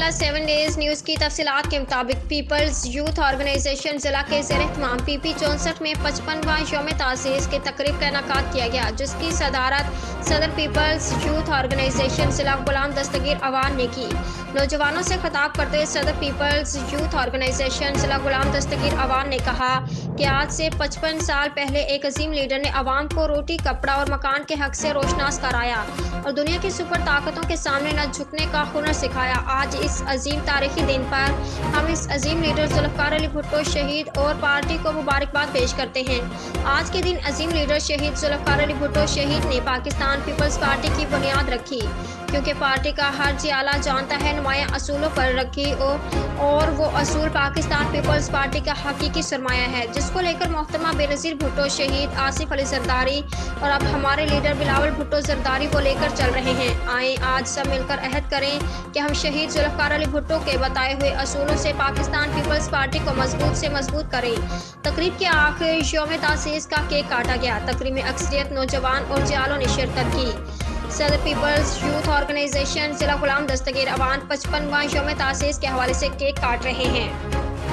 वाला 7 days news की तफसीलात के मुताबिक पीपल्स यूथ ऑर्गेनाइजेशन जिला के ज़ेर एहतमाम पीपी 64 में 55वां यौम तासीस की तकरीब का इनेकाद किया गया, जिसकी सदारत सदर पीपल्स यूथ ऑर्गेनाइजेशन जिला गुलाम दस्तगीर अवान ने की। नौजवानों से खिताब करते हुए सदर पीपल्स यूथ ऑर्गेनाइजेशन जिला गुलाम दस्तगीर अवान ने कहा कि आज से 55 साल पहले एक अजीम लीडर ने अवाम को रोटी, कपड़ा और मकान के हक से रोशनास कराया और दुनिया की सुपर ताकतों के सामने न झुकने का हुनर सिखाया। आज इस अजीम तारीखी दिन पर हम इस अजीम लीडर जुल्फ़िकार अली भुट्टो शहीद और पार्टी को मुबारकबाद पेश करते हैं। आज के दिन अजीम लीडर शहीद जुल्फ़िकार अली भुट्टो शहीद ने पाकिस्तान पीपल्स पार्टी की बुनियाद रखी, क्योंकि पार्टी का हर जियाला जानता है नुमाया असूलों पर रखी और वो असूल पाकिस्तान पीपल्स पार्टी का हकीकी सरमाया है, जिसको लेकर मोहतरमा बेनज़ीर भुट्टो शहीद, आसिफ अली जरदारी और अब हमारे लीडर बिलावल भुट्टो जरदारी को लेकर चल रहे हैं। आए आज सब मिलकर अहद करें कि हम शहीद जुल्फ़िकार अली भुट्टो के बताए हुए असूलों से पाकिस्तान पीपल्स पार्टी को मजबूत से मजबूत करें। तकरीब के आखिर यौम तासीस का केक काटा गया। तकरीब में अक्सरियत नौजवान और जियालों ने शिरकत की। सदर पीपल्स यूथ ऑर्गेनाइजेशन जिला गुलाम दस्तगीर अवान 55वां यौम तासीस के हवाले से केक काट रहे हैं।